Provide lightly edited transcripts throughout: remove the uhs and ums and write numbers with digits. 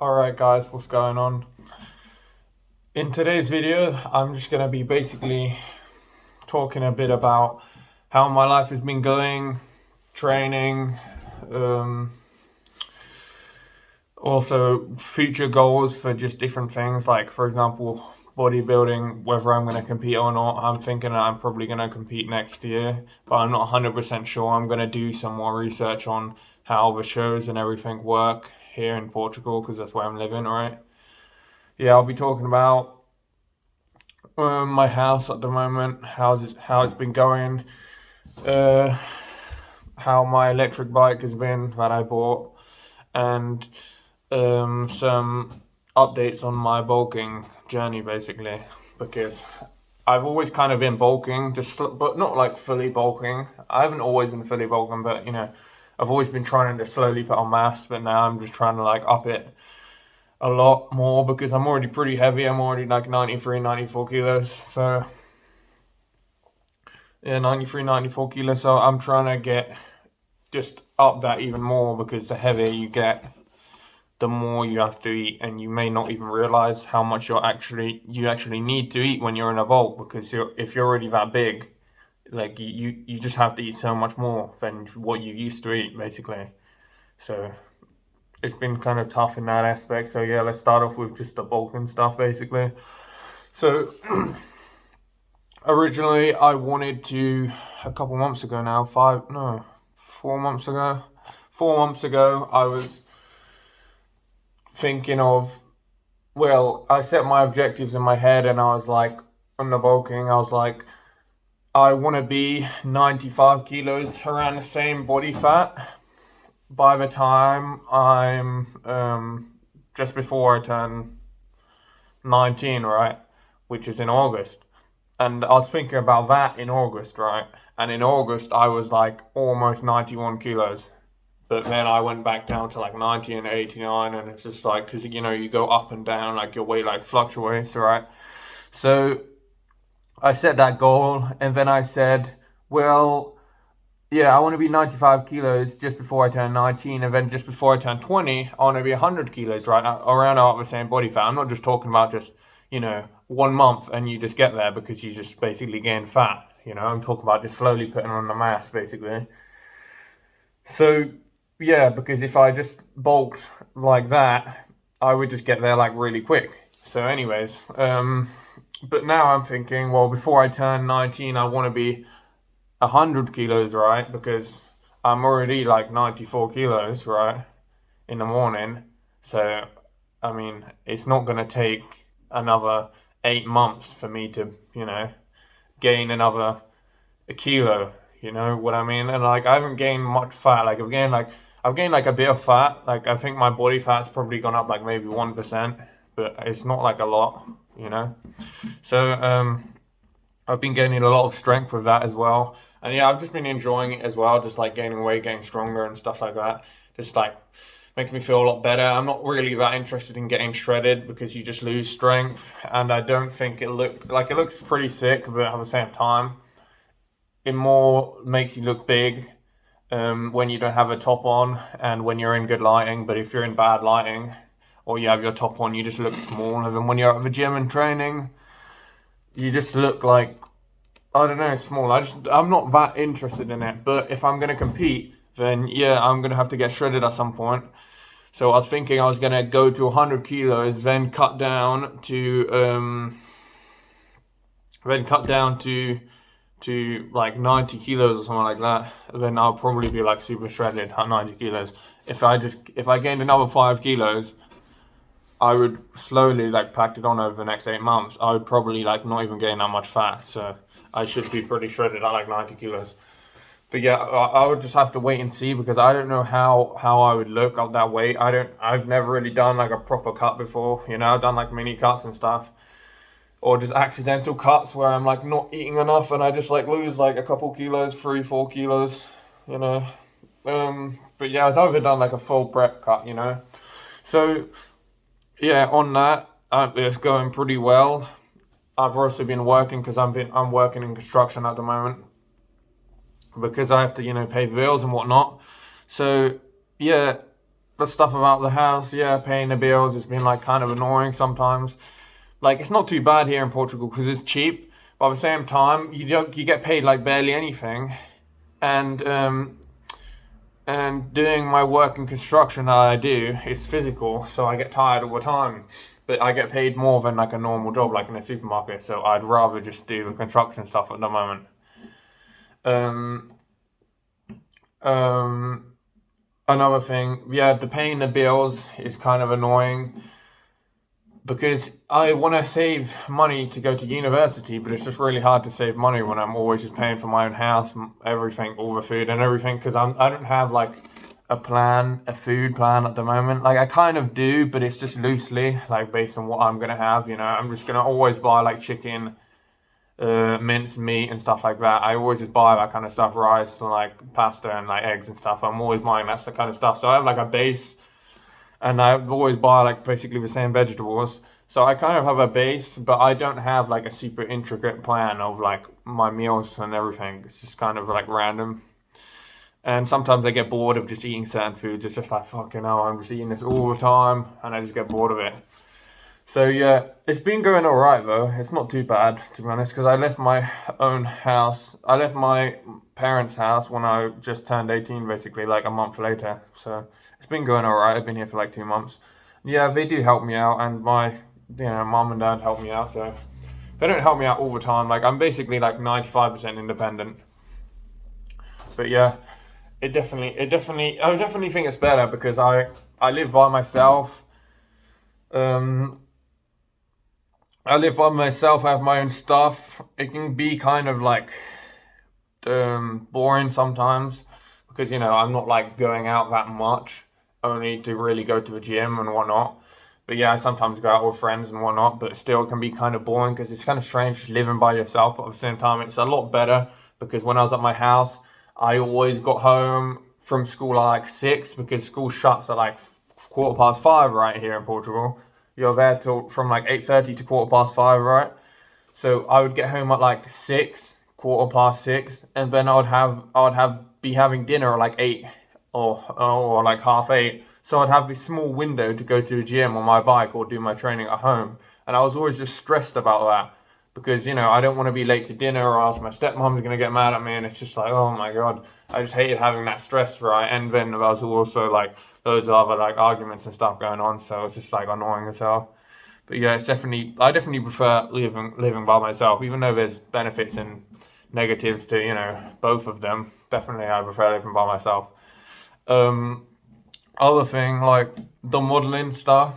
Alright guys, what's going on? In today's video, I'm just going to be basically talking a bit about how my life has been going, training, um, also future goals for just different things, like for example, bodybuilding, whether I'm going to compete or not. I'm thinking that I'm probably going to compete next year, but I'm not 100% sure. I'm going to do some more research on how the shows and everything work here in Portugal, because that's where I'm living, right? Yeah, I'll be talking about my house at the moment, how it's been going, uh, how my electric bike has been that I bought, and some updates on my bulking journey, basically, because I've always kind of been bulking, but not like fully bulking. I haven't always been fully bulking, but I've always been trying to slowly put on mass, but now I'm just trying to like up it a lot more because I'm already pretty heavy. I'm already like 93, 94 kilos. So yeah, 93, 94 kilos. So I'm trying to get just up that even more because the heavier you get, the more you have to eat, and you may not even realize how much you actually need to eat when you're in a bulk, because if you're already that big, like you just have to eat so much more than what you used to eat, basically. So it's been kind of tough in that aspect. So yeah, let's start off with just the bulk and stuff, basically. So originally I wanted to, a couple months ago now, 4 months ago. 4 months ago, I was thinking of, well, I set my objectives in my head and I was like, on the bulking, I was like, I want to be 95 kilos, around the same body fat by the time I'm just before I turn 19, right? Which is in August. And I was thinking about that in August, right? And in August, I was like almost 91 kilos. But then I went back down to like 90 and 89. And it's just like, because, you go up and down, like your weight like fluctuates, right? So I set that goal. And then I said, well, yeah, I want to be 95 kilos just before I turn 19. And then just before I turn 20, I want to be 100 kilos, right? Around about the same body fat. I'm not just talking about just, 1 month and you just get there because you just basically gain fat. I'm talking about just slowly putting on the mass, basically. So, yeah, because if I just bulked like that, I would just get there like really quick. So, anyways, but now I'm thinking, well, before I turn 19, I want to be 100 kilos, right? Because I'm already like 94 kilos, right, in the morning. So, I mean, it's not going to take another 8 months for me to, gain another a kilo. You know what I mean? And like, I haven't gained much fat. Like, I've gained like a bit of fat. Like, I think my body fat's probably gone up like maybe 1%, but it's not like a lot, you know? So, I've been gaining a lot of strength with that as well. And yeah, I've just been enjoying it as well, just like gaining weight, getting stronger and stuff like that. Just like makes me feel a lot better. I'm not really that interested in getting shredded because you just lose strength, and I don't think it looks pretty sick, but at the same time, it more makes you look big when you don't have a top on and when you're in good lighting. But if you're in bad lighting or you have your top on, you just look small. And then when you're at the gym and training, you just look like, I don't know, small. I'm not that interested in it. But if I'm gonna compete, then yeah, I'm gonna have to get shredded at some point. So I was thinking I was gonna go to 100 kilos, then cut down to like 90 kilos or something like that. Then I'll probably be like super shredded at 90 kilos. If I gained another 5 kilos, I would slowly like pack it on over the next 8 months. I would probably like not even gain that much fat, so I should be pretty shredded at like 90 kilos. But yeah, I would just have to wait and see because I don't know how I would look at that weight. I've never really done like a proper cut before. I've done like mini cuts and stuff, or just accidental cuts where I'm like not eating enough and I just like lose like a couple kilos, 3, 4 kilos, you know. But yeah, I've never done like a full prep cut. So yeah, on that, it's going pretty well. I've also been working because I'm working in construction at the moment because I have to pay bills and whatnot. So yeah, the stuff about the house, yeah, paying the bills, it's been like kind of annoying sometimes. Like it's not too bad here in Portugal because it's cheap, but at the same time, you get paid like barely anything, and doing my work in construction that I do is physical, so I get tired all the time. But I get paid more than like a normal job, like in a supermarket. So I'd rather just do the construction stuff at the moment. Um, um, Another thing, yeah, the paying the bills is kind of annoying because I want to save money to go to university, but it's just really hard to save money when I'm always just paying for my own house, everything, all the food and everything. Because I don't have like a food plan at the moment. Like I kind of do, but it's just loosely like based on what I'm gonna have. You know, I'm just gonna always buy like chicken, minced meat and stuff like that. I always just buy that kind of stuff, rice and like pasta and like eggs and stuff. I'm always buying that kind of stuff. So I have like a base, and I always buy like basically the same vegetables. So I kind of have a base, but I don't have like a super intricate plan of like my meals and everything. It's just kind of like random. And sometimes I get bored of just eating certain foods. It's just like fucking hell, I'm just eating this all the time, and I just get bored of it. So yeah, it's been going all right though. It's not too bad to be honest, because I left my own house. I left my parents' house when I just turned 18, basically like a month later. So it's been going all right. I've been here for like 2 months. Yeah, they do help me out, and my mom and dad help me out. So they don't help me out all the time. Like I'm basically like 95% independent. But yeah, I definitely think it's better because I live by myself. Um, I live by myself. I have my own stuff. It can be kind of like boring sometimes because I'm not like going out that much, only to really go to the gym and whatnot. But yeah, I sometimes go out with friends and whatnot. But still, it can be kind of boring because it's kind of strange just living by yourself. But at the same time, it's a lot better because when I was at my house, I always got home from school at like 6 because school shuts at like 5:15 right here in Portugal. You're there till from like 8:30 to 5:15, right? So I would get home at like 6, 6:15, and then I would be having dinner at like 8 or like half 8. So I'd have this small window to go to the gym on my bike or do my training at home. And I was always just stressed about that because I don't want to be late to dinner or else my stepmom's gonna get mad at me, and it's just like, oh my god, I just hated having that stress, right? And then there was also like loads of other like arguments and stuff going on, so it's just like annoying as hell. But yeah, I definitely prefer living by myself, even though there's benefits and negatives to both of them. Definitely, I prefer living by myself. Um, Other thing like the modeling stuff,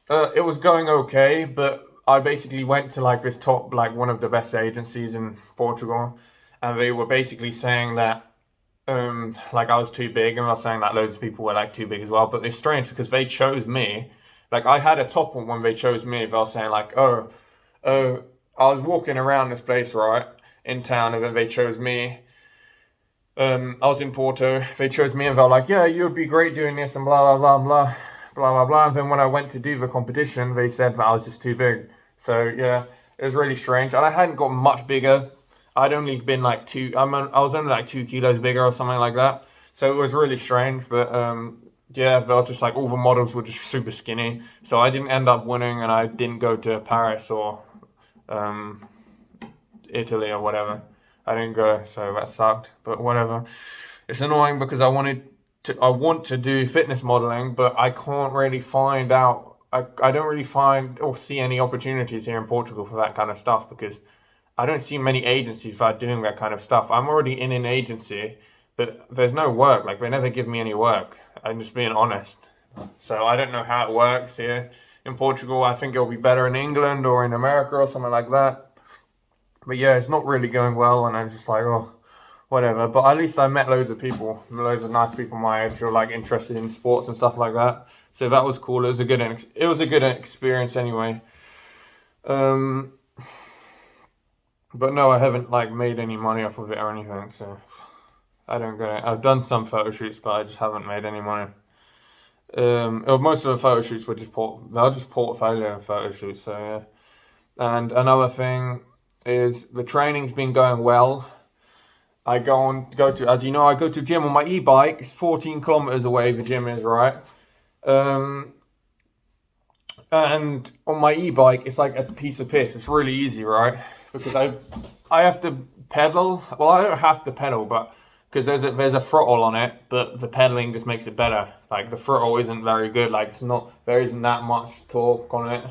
it was going okay, but I basically went to like this top, like one of the best agencies in Portugal, and they were basically saying that like I was too big, and I was saying that loads of people were like too big as well. But it's strange because they chose me. Like I had a top on when they chose me. They were saying like, oh, I was walking around this place right in town, and then they chose me. I was in Porto. They chose me, and they were like, yeah, you'd be great doing this, and blah blah blah blah blah blah blah. And then when I went to do the competition, they said that I was just too big. So yeah, it was really strange, and I hadn't got much bigger. I'd only been like I was only like 2 kilos bigger or something like that. So it was really strange, but yeah, they was just like all the models were just super skinny. So I didn't end up winning, and I didn't go to Paris or um, Italy or whatever. I didn't go, so that sucked. But whatever. It's annoying because I want to do fitness modeling, but I can't really find out. I don't really find or see any opportunities here in Portugal for that kind of stuff because I don't see many agencies that are doing that kind of stuff. I'm already in an agency, but there's no work. Like they never give me any work. I'm just being honest. So I don't know how it works here in Portugal. I think it'll be better in England or in America or something like that. But yeah, it's not really going well, and I was just like, oh, whatever. But at least I met loads of people, loads of nice people my age who are like interested in sports and stuff like that. So that was cool. It was a good experience anyway. Um, but no, I haven't like made any money off of it or anything. So I don't get it. I've done some photo shoots, but I just haven't made any money. Most of the photo shoots were they're just portfolio photo shoots. So yeah. And another thing is the training's been going well. I as you know, I go to gym on my e-bike. It's 14 kilometers away, the gym is, right? Um, and on my e-bike, it's like a piece of piss. It's really easy, right? Because I have to pedal. Well, I don't have to pedal, but because there's a throttle on it, but the pedaling just makes it better. Like the throttle isn't very good. Like there isn't that much torque on it,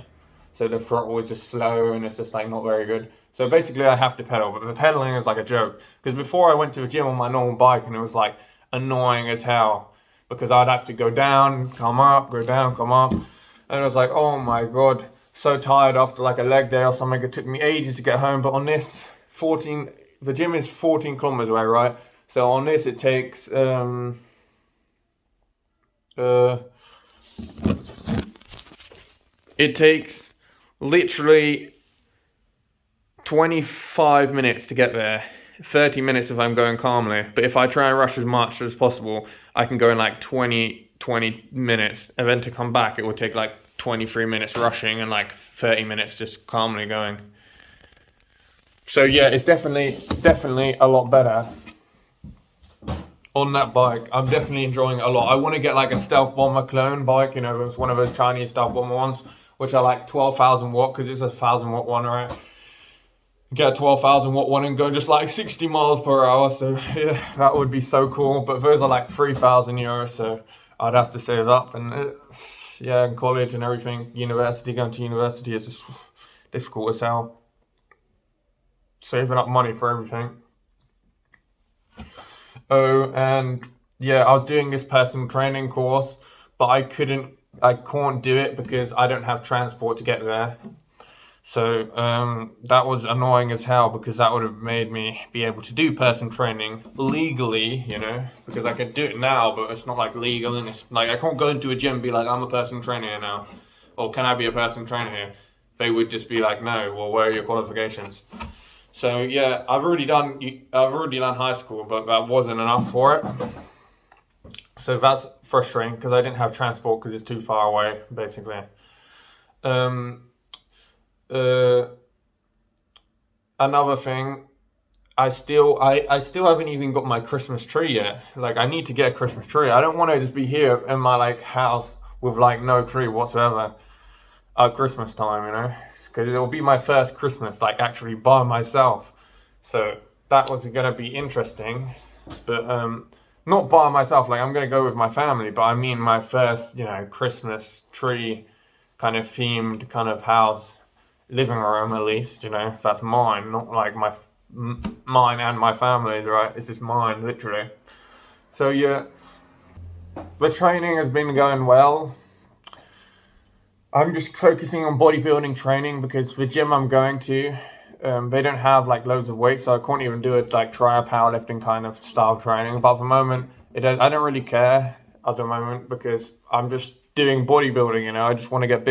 so the throttle is just slow and it's just like not very good. So basically, I have to pedal, but the pedaling is like a joke. Because before I went to the gym on my normal bike, and it was like annoying as hell because I'd have to go down, come up, go down, come up. And I was like, oh my God, so tired after like a leg day or something. It took me ages to get home. But on this the gym is 14 kilometers away, right? So on this, it takes, literally 25 minutes to get there. 30 minutes if I'm going calmly. But if I try and rush as much as possible, I can go in like 20 minutes. And then to come back, it would take like 23 minutes rushing and like 30 minutes just calmly going. So yeah, it's definitely a lot better on that bike. I'm definitely enjoying it a lot. I want to get like a Stealth Bomber clone bike, you know, it's one of those Chinese Stealth Bomber ones, which are like 12,000 watt, because it's a 1,000 watt one, right? Get a 12,000 watt one and go just like 60 miles per hour. So yeah, that would be so cool. But those are like 3,000 euros, so I'd have to save up. And yeah, in college and everything, going to university is just difficult as hell. Saving up money for everything. Oh, and yeah, I was doing this personal training course, but I can't do it because I don't have transport to get there. So that was annoying as hell, because that would have made me be able to do personal training legally, you know, because I could do it now, but it's not like legal, and it's like I can't go into a gym and be like, I'm a personal trainer here now, or can I be a personal trainer here? They would just be like, no. Well, where are your qualifications? So yeah, I've already done high school, but that wasn't enough for it. So that's frustrating because I didn't have transport because it's too far away, basically. Um, Another thing, I still haven't even got my Christmas tree yet. Like, I need to get a Christmas tree. I don't want to just be here in my like house with like no tree whatsoever at Christmas time, you know, because it will be my first Christmas like actually by myself. So that was gonna be interesting, but not by myself. Like, I'm gonna go with my family, but I mean my first, you know, Christmas tree kind of themed kind of house, living room at least, you know, that's mine, not like mine and my family's, right? It's just mine, literally. So yeah, the training has been going well. I'm just focusing on bodybuilding training because the gym I'm going to, they don't have like loads of weight, so I can't even do it like try a powerlifting kind of style training. But at the moment, I don't really care at the moment because I'm just doing bodybuilding, you know. I just want to get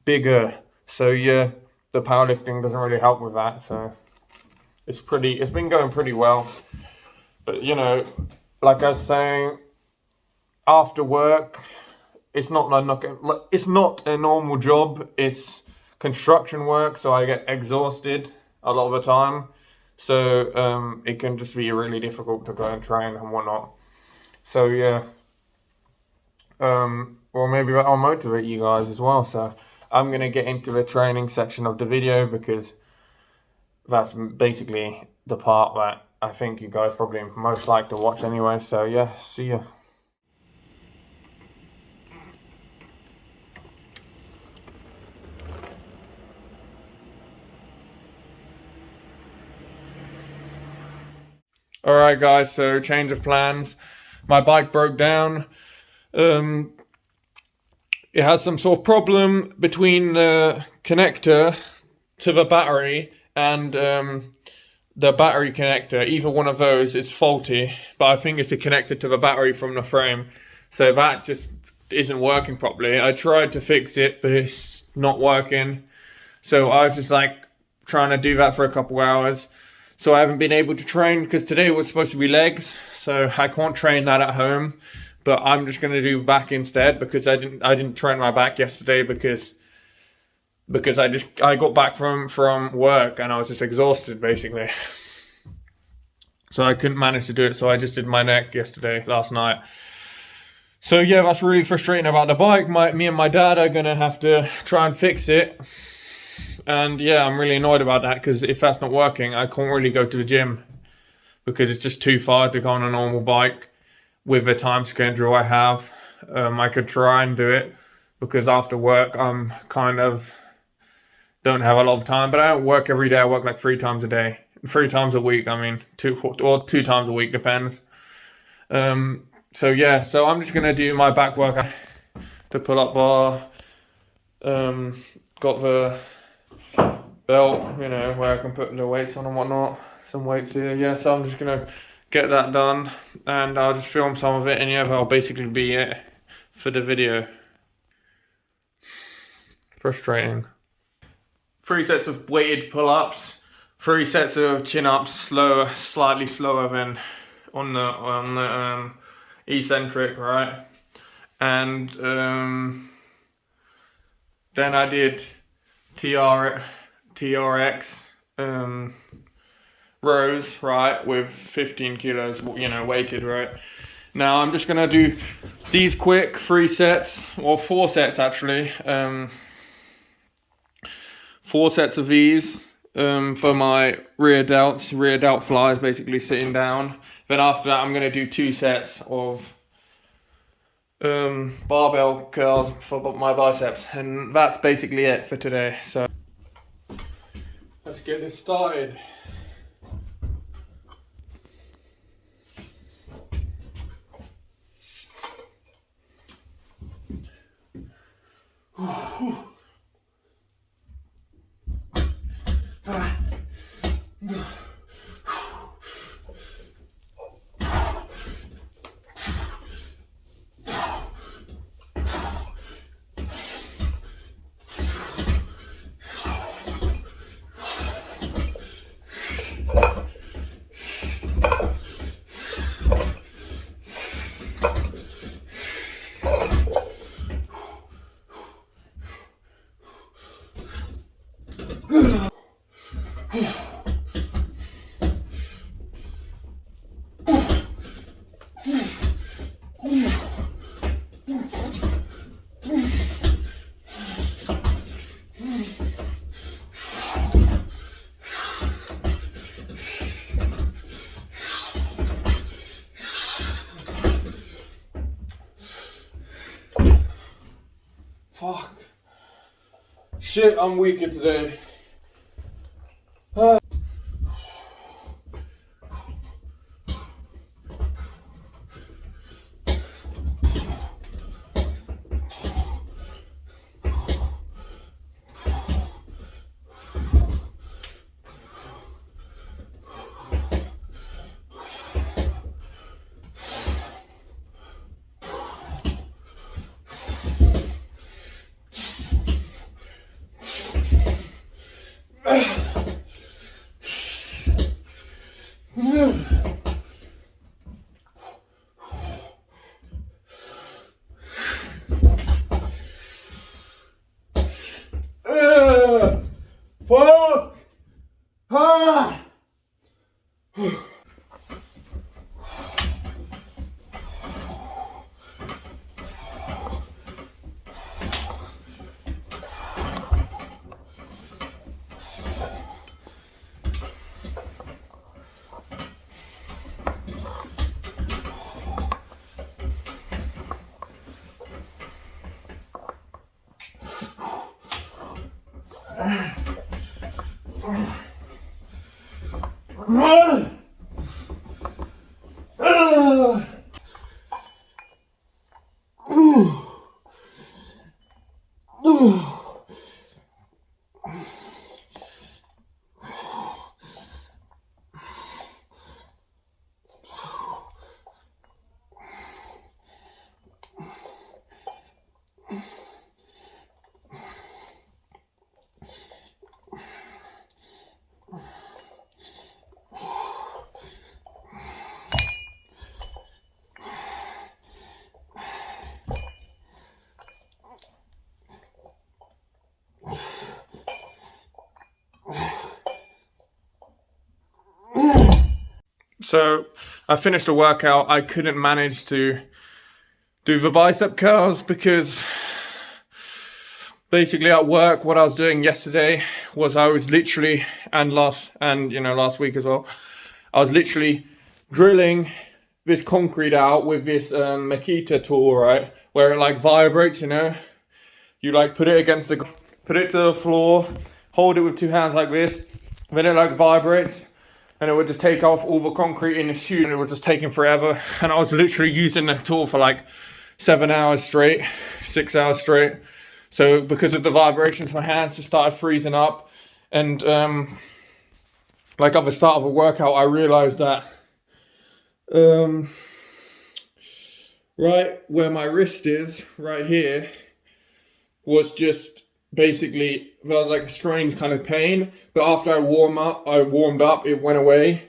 bigger. So yeah, the powerlifting doesn't really help with that. So it's been going pretty well. But you know, like I was saying, after work, it's not a normal job. It's construction work, so I get exhausted a lot of the time. So it can just be really difficult to go and train and whatnot. So yeah, well, maybe that'll motivate you guys as well. So I'm gonna get into the training section of the video because that's basically the part that I think you guys probably most like to watch anyway. So yeah, see ya. Alright guys, so change of plans. My bike broke down. It has some sort of problem between the connector to the battery and the battery connector. Either one of those is faulty, but I think it's a connector to the battery from the frame. So that just isn't working properly. I tried to fix it, but it's not working. So I was just like trying to do that for a couple hours. So I haven't been able to train because today was supposed to be legs, so I can't train that at home. But I'm just going to do back instead because I didn't train my back yesterday because I got back from work and I was just exhausted basically. So I couldn't manage to do it. So I just did my neck last night. So yeah, that's really frustrating about the bike. Me and my dad are gonna have to try and fix it. And yeah, I'm really annoyed about that, because if that's not working, I can't really go to the gym, because it's just too far to go on a normal bike with the time schedule I have. I could try and do it, because after work I'm kind of don't have a lot of time, but I don't work every day. I work like 3 times a day, 3 times a week. I mean, 2 times a week, depends. So yeah, so I'm just gonna do my back work, the pull-up bar. Got the belt, where I can put the weights on and whatnot. Some weights here. Yeah, so I'm just gonna get that done, and I'll just film some of it, and yeah, that'll basically be it for the video. Frustrating. 3 sets of weighted pull-ups, 3 sets of chin-ups, slightly slower than on the eccentric, right? And then I did TRX rows, right, with 15 kilos, weighted, right? Now I'm just gonna do these quick 3 sets, or 4 sets actually. 4 sets of these for my rear delt flies, basically sitting down. Then after that, I'm gonna do 2 sets of barbell curls for my biceps, and that's basically it for today. So let's get this started. Fuck. Shit, I'm weaker today. Fuck! Ah! So I finished the workout. I couldn't manage to do the bicep curls because basically at work, what I was doing yesterday was I was literally, and last week as well, I was literally drilling this concrete out with this Makita tool, right? Where it like vibrates, you know? You like put it to the floor, hold it with two hands like this, then it like vibrates, and it would just take off all the concrete in the chute, and it was just taking forever. And I was literally using the tool for like 7 hours straight, 6 hours straight. So because of the vibrations, my hands just started freezing up. And like at the start of a workout, I realized that right where my wrist is, right here, was just basically, there was like a strange kind of pain, but after I warmed up, it went away.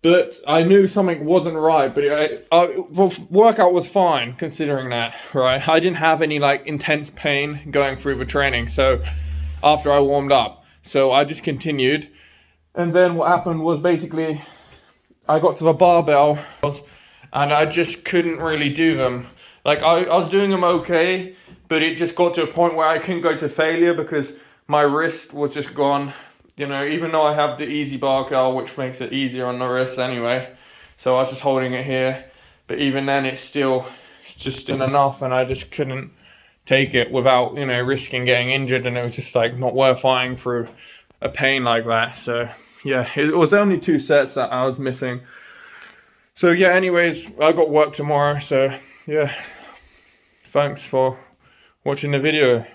But I knew something wasn't right, but the workout was fine considering that, right? I didn't have any like intense pain going through the training, so after I warmed up. So I just continued. And then what happened was basically I got to the barbell and I just couldn't really do them. Like I was doing them okay, but it just got to a point where I couldn't go to failure because my wrist was just gone. You know, even though I have the easy bar curl, which makes it easier on the wrist anyway. So I was just holding it here. But even then, it's just enough, and I just couldn't take it without, you know, risking getting injured. And it was just like not worth fighting through a pain like that. So yeah, it was only 2 sets that I was missing. So yeah, anyways, I got work tomorrow. So yeah, thanks for watching the video.